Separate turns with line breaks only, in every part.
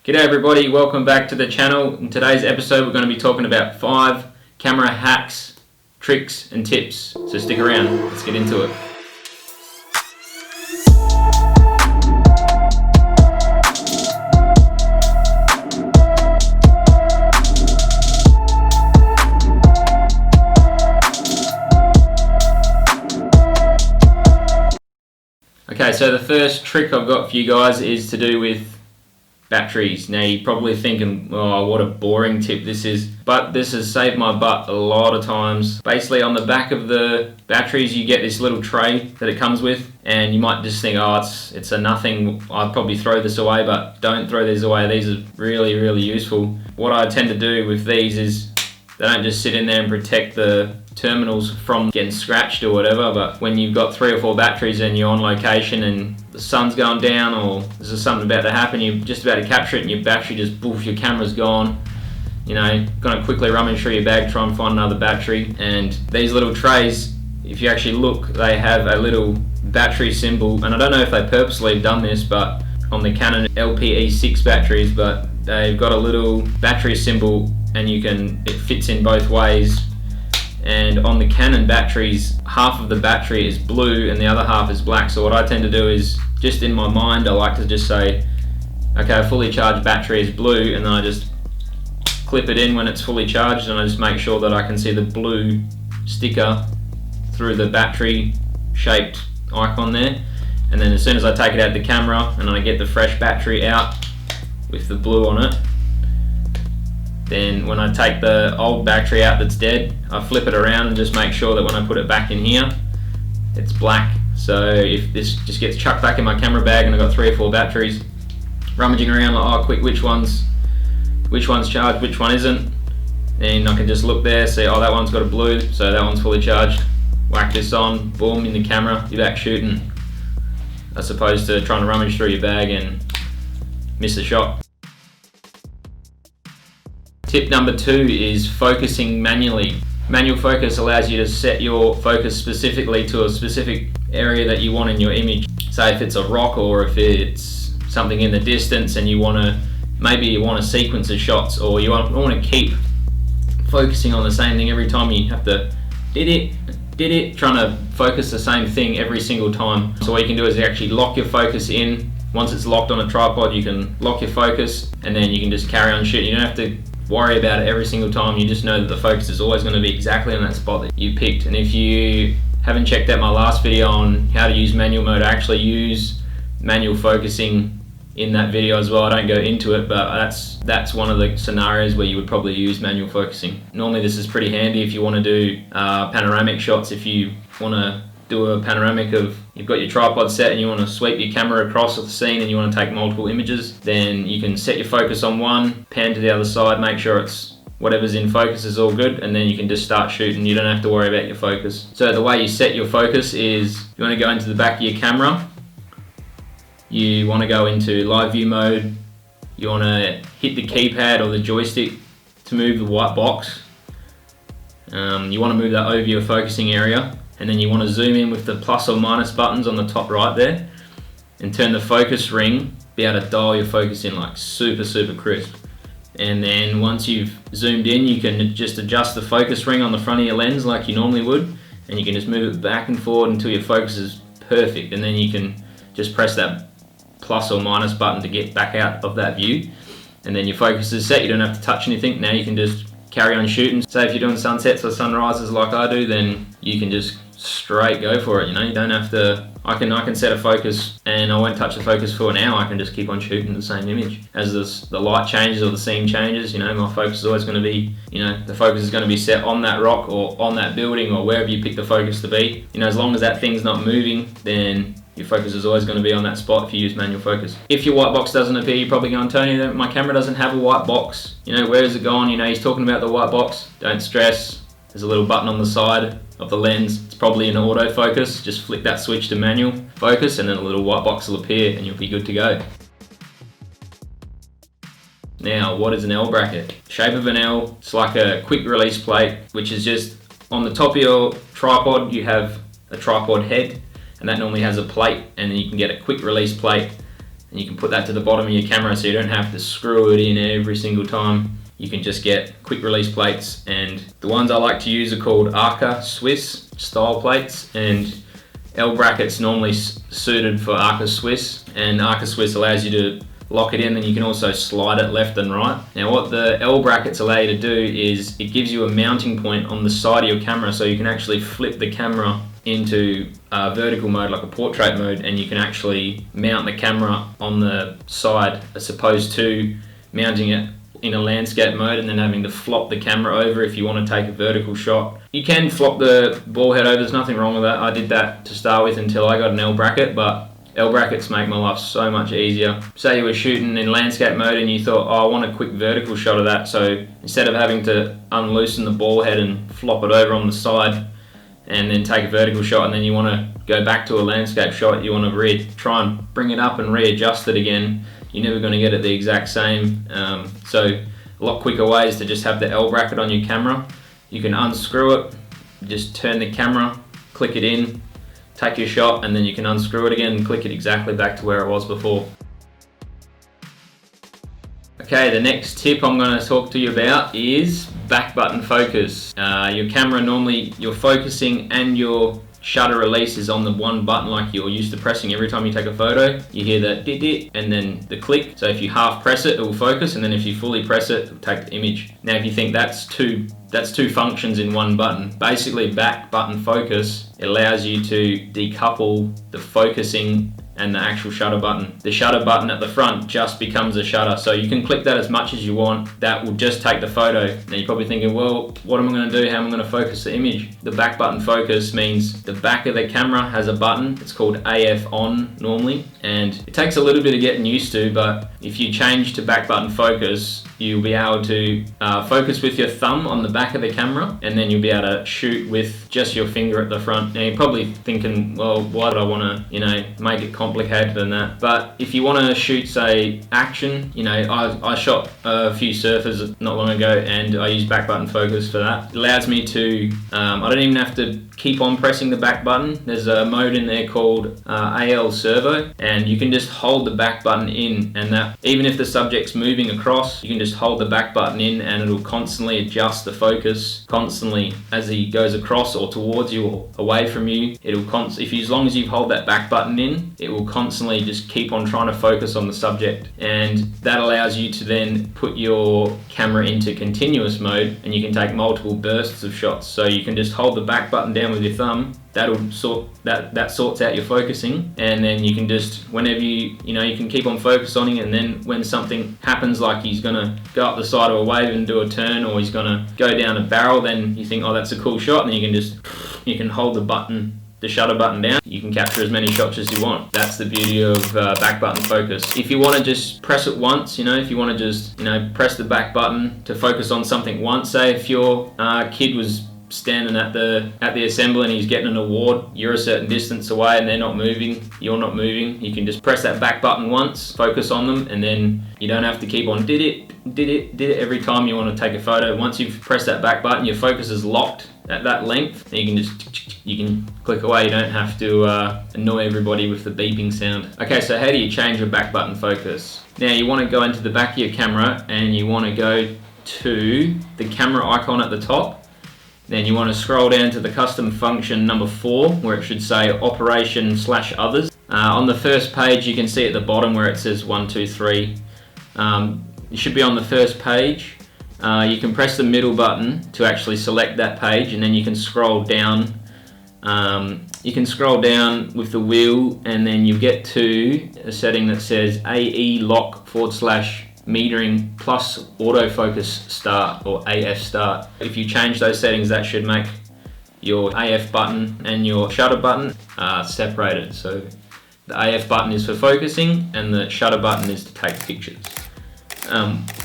G'day everybody, welcome back to the channel. In today's episode we're going to be talking about 5 camera hacks, tricks and tips. So stick around, let's get into it. Okay, so the first trick I've got for you guys is to do with batteries. Now you're probably thinking, oh, what a boring tip this is, but this has saved my butt a lot of times. Basically on the back of the batteries you get this little tray that it comes with, and you might just think, oh, it's a nothing, I'd probably throw this away, but don't throw these away. These are really useful. What I tend to do with these is they don't just sit in there and protect the terminals from getting scratched or whatever, but when you've got 3 or 4 batteries and you're on location and the sun's going down or there's something about to happen, you're just about to capture it and your battery just poof, your camera's gone. You know, gonna quickly rummage through your bag, try and find another battery. And these little trays, if you actually look, they have a little battery symbol, and I don't know if they purposely have done this, but on the Canon LPE6 batteries, but they've got a little battery symbol and it fits in both ways. And on the Canon batteries, half of the battery is blue and the other half is black. So what I tend to do is, just in my mind, I like to just say, okay, a fully charged battery is blue, and then I just clip it in when it's fully charged, and I just make sure that I can see the blue sticker through the battery shaped icon there. And then as soon as I take it out of the camera and I get the fresh battery out with the blue on it, then when I take the old battery out that's dead, I flip it around and just make sure that when I put it back in here, it's black. So if this just gets chucked back in my camera bag and I've got 3 or 4 batteries, rummaging around like, oh quick, which one's charged, which one isn't, and I can just look there, see, oh that one's got a blue, so that one's fully charged, whack this on, boom, in the camera, you're back shooting, as opposed to trying to rummage through your bag and miss the shot. Tip number 2 is focusing manually. Manual focus allows you to set your focus specifically to a specific area that you want in your image. Say if it's a rock or if it's something in the distance and maybe you want a sequence of shots, or you want to keep focusing on the same thing every time. You have to did it, trying to focus the same thing every single time. So what you can do is actually lock your focus in. Once it's locked on a tripod, you can lock your focus and then you can just carry on shooting. You don't have to worry about it every single time. You just know that the focus is always going to be exactly on that spot that you picked. And if you haven't checked out my last video on how to use manual mode, I actually use manual focusing in that video as well. I don't go into it, but that's one of the scenarios where you would probably use manual focusing. Normally this is pretty handy if you want to do panoramic shots. If you want to do a panoramic of, you've got your tripod set and you want to sweep your camera across the scene and you want to take multiple images, then you can set your focus on one, pan to the other side, make sure it's whatever's in focus is all good, and then you can just start shooting. You don't have to worry about your focus. So the way you set your focus is, you want to go into the back of your camera, you want to go into live view mode, you want to hit the keypad or the joystick to move the white box. You want to move that over your focusing area, and then you want to zoom in with the plus or minus buttons on the top right there and turn the focus ring, be able to dial your focus in like super crisp. And then once you've zoomed in, you can just adjust the focus ring on the front of your lens like you normally would, and you can just move it back and forward until your focus is perfect, and then you can just press that plus or minus button to get back out of that view, and then your focus is set. You don't have to touch anything. Now you can just carry on shooting. Say if you're doing sunsets or sunrises like I do, then you can just straight go for it. You know, you don't have to, I can set a focus and I won't touch the focus for an hour. I can just keep on shooting the same image. As the light changes or the scene changes, you know, my focus is always going to be, you know, the focus is going to be set on that rock or on that building or wherever you pick the focus to be. You know, as long as that thing's not moving, then your focus is always going to be on that spot if you use manual focus. If your white box doesn't appear, you're probably going, Tony, my camera doesn't have a white box. You know, where is it gone? You know, he's talking about the white box. Don't stress. There's a little button on the side of the lens. It's probably an autofocus. Just flick that switch to manual focus and then a little white box will appear and you'll be good to go. Now, what is an L bracket? Shape of an L, it's like a quick release plate, which is just on the top of your tripod, you have a tripod head, and that normally has a plate, and then you can get a quick release plate and you can put that to the bottom of your camera so you don't have to screw it in every single time. You can just get quick release plates, and the ones I like to use are called Arca Swiss style plates, and L brackets normally suited for Arca Swiss, and Arca Swiss allows you to lock it in, and you can also slide it left and right. Now what the L brackets allow you to do is it gives you a mounting point on the side of your camera, so you can actually flip the camera into vertical mode, like a portrait mode, and you can actually mount the camera on the side as opposed to mounting it in a landscape mode and then having to flop the camera over if you want to take a vertical shot. You can flop the ball head over, there's nothing wrong with that. I did that to start with until I got an L bracket, but L brackets make my life so much easier. Say you were shooting in landscape mode and you thought, oh, I want a quick vertical shot of that, so instead of having to unloosen the ball head and flop it over on the side and then take a vertical shot, and then you want to go back to a landscape shot, you want to try and bring it up and readjust it again, you're never going to get it the exact same. So a lot quicker ways to just have the L bracket on your camera. You can unscrew it, just turn the camera, click it in, take your shot, and then you can unscrew it again and click it exactly back to where it was before. Okay, the next tip I'm going to talk to you about is back button focus. Your camera, normally your focusing and your shutter release is on the one button like you're used to pressing every time you take a photo. You hear that dit and then the click. So if you half press it, it will focus, and then if you fully press it, it'll take the image. Now if you think that's two functions in one button, basically back button focus, it allows you to decouple the focusing and the actual shutter button. The shutter button at the front just becomes a shutter, so you can click that as much as you want. That will just take the photo. Now you're probably thinking, well, what am I going to do? How am I going to focus the image? The back button focus means the back of the camera has a button. It's called AF on normally, and it takes a little bit of getting used to, but if you change to back button focus, you'll be able to focus with your thumb on the back of the camera, and then you'll be able to shoot with just your finger at the front. Now you're probably thinking, well, why do I want to, make it complicated than that? But if you want to shoot, say, action, I shot a few surfers not long ago, and I use back button focus for that. It allows me to, I don't even have to keep on pressing the back button. There's a mode in there called AL servo, and you can just hold the back button in, and that even if the subject's moving across, you can just hold the back button in and it'll constantly adjust the focus constantly as he goes across or towards you or away from you. As long as you hold that back button in, it will constantly just keep on trying to focus on the subject, and that allows you to then put your camera into continuous mode, and you can take multiple bursts of shots. So you can just hold the back button down with your thumb. That'll that sorts out your focusing, and then you can just, whenever you can keep on focusing, and then when something happens, like he's gonna go up the side of a wave and do a turn, or he's gonna go down a barrel, then you think, oh, that's a cool shot, and then you can hold the shutter button down. You can capture as many shots as you want. That's the beauty of back button focus. If you want to just press it once, if you want to just press the back button to focus on something once, say if your kid was standing at the assembly and he's getting an award, you're a certain distance away and they're not moving, you're not moving, you can just press that back button once, focus on them, and then you don't have to keep on did it every time you want to take a photo. Once you've pressed that back button, your focus is locked at that length, and you can click away. You don't have to annoy everybody with the beeping sound. Okay, so how do you change your back button focus? Now you want to go into the back of your camera and you want to go to the camera icon at the top. Then you want to scroll down to the custom function number 4, where it should say operation/others. On the first page, you can see at the bottom where it says 1, 2, 3. It should be on the first page. You can press the middle button to actually select that page, and then you can scroll down. You can scroll down with the wheel, and then you get to a setting that says AE lock /metering plus autofocus start, or AF start. If you change those settings, that should make your AF button and your shutter button separated. So the AF button is for focusing and the shutter button is to take pictures.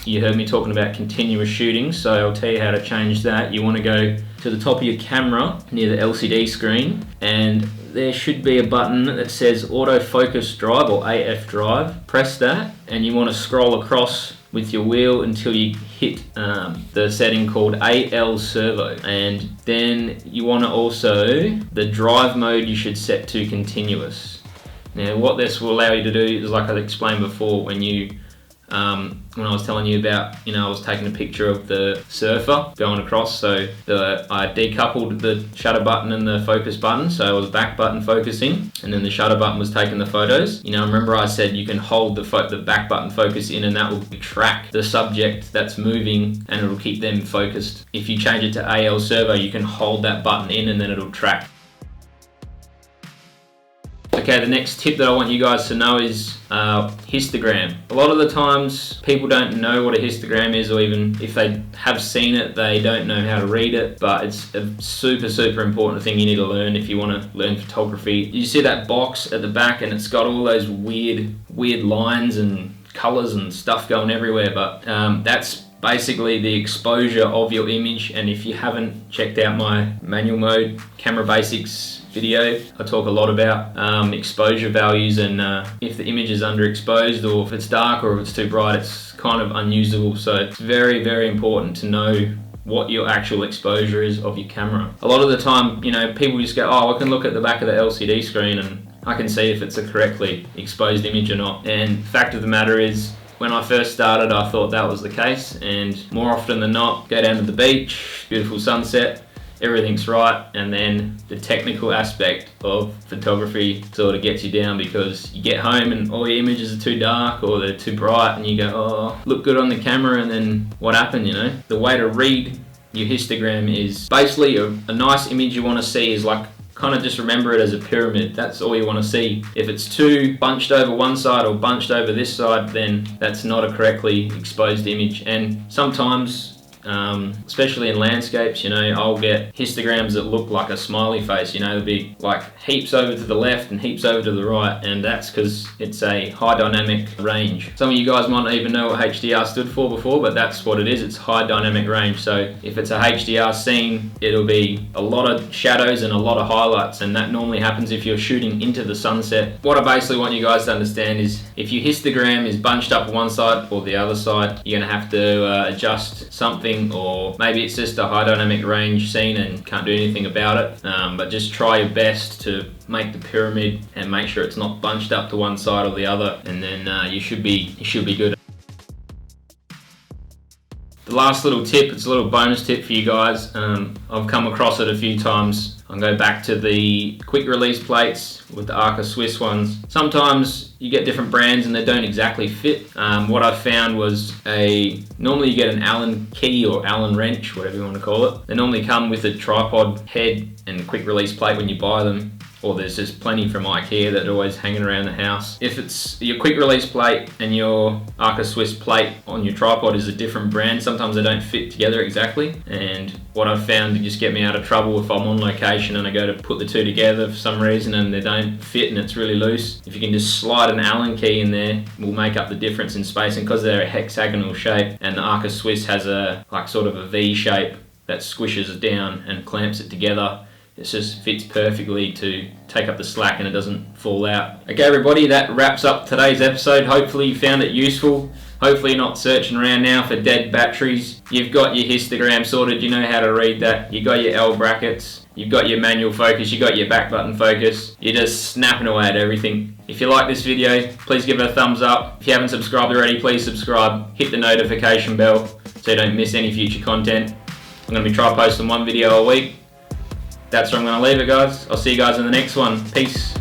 You heard me talking about continuous shooting, so I'll tell you how to change that. You want to go to the top of your camera near the LCD screen, and there should be a button that says autofocus drive or AF drive. Press that, and you want to scroll across with your wheel until you hit the setting called AL servo, and then you want to also, the drive mode you should set to continuous. Now what this will allow you to do is, like I explained before, when I was telling you about, I was taking a picture of the surfer going across, so I decoupled the shutter button and the focus button, so it was back button focusing, and then the shutter button was taking the photos. Remember I said you can hold the back button focus in, and that will track the subject that's moving, and it'll keep them focused. If you change it to AL servo, you can hold that button in, and then it'll track. Okay, the next tip that I want you guys to know is histogram. A lot of the times people don't know what a histogram is, or even if they have seen it, they don't know how to read it, but it's a super important thing you need to learn if you want to learn photography. You see that box at the back, and it's got all those weird lines and colors and stuff going everywhere, but that's basically the exposure of your image. And if you haven't checked out my manual mode camera basics video, I talk a lot about exposure values, and if the image is underexposed, or if it's dark, or if it's too bright, it's kind of unusable. So it's very important to know what your actual exposure is of your camera. A lot of the time, people just go, oh, I can look at the back of the LCD screen and I can see if it's a correctly exposed image or not. And fact of the matter is, when I first started, I thought that was the case, and more often than not, go down to the beach, beautiful sunset, everything's right, and then the technical aspect of photography sort of gets you down, because you get home and all your images are too dark or they're too bright, and you go, oh, look good on the camera, and then what happened, The way to read your histogram is basically a nice image you want to see is like, kind of just remember it as a pyramid. That's all you want to see. If it's too bunched over one side or bunched over this side, then that's not a correctly exposed image. And sometimes, especially in landscapes, I'll get histograms that look like a smiley face. There'll be like heaps over to the left and heaps over to the right, and that's because it's a high dynamic range. Some of you guys might not even know what HDR stood for before, but that's what it is. It's high dynamic range. So if it's a HDR scene, it'll be a lot of shadows and a lot of highlights, and that normally happens if you're shooting into the sunset. What I basically want you guys to understand is, if your histogram is bunched up one side or the other side, you're gonna have to adjust something, or maybe it's just a high dynamic range scene and can't do anything about it, but just try your best to make the pyramid and make sure it's not bunched up to one side or the other, and then you should be good. The last little tip, it's a little bonus tip for you guys. I've come across it a few times. I'll go back to the quick release plates with the Arca Swiss ones. Sometimes you get different brands and they don't exactly fit. What I found was normally you get an Allen key or Allen wrench, whatever you want to call it. They normally come with a tripod head and quick release plate when you buy them. Or there's just plenty from IKEA that are always hanging around the house. If it's your quick release plate and your Arca Swiss plate on your tripod is a different brand, sometimes they don't fit together exactly. And what I've found to just get me out of trouble, if I'm on location and I go to put the two together for some reason and they don't fit and it's really loose, if you can just slide an Allen key in there, will make up the difference in spacing, because they're a hexagonal shape, and the Arca Swiss has a sort of a V shape that squishes it down and clamps it together. It just fits perfectly to take up the slack and it doesn't fall out. Okay everybody, that wraps up today's episode. Hopefully you found it useful. Hopefully you're not searching around now for dead batteries. You've got your histogram sorted, you know how to read that. You got your L brackets, you've got your manual focus, you got your back button focus. You're just snapping away at everything. If you like this video, please give it a thumbs up. If you haven't subscribed already, please subscribe. Hit the notification bell so you don't miss any future content. I'm going to be trying posting one video a week. That's where I'm going to leave it, guys. I'll see you guys in the next one. Peace.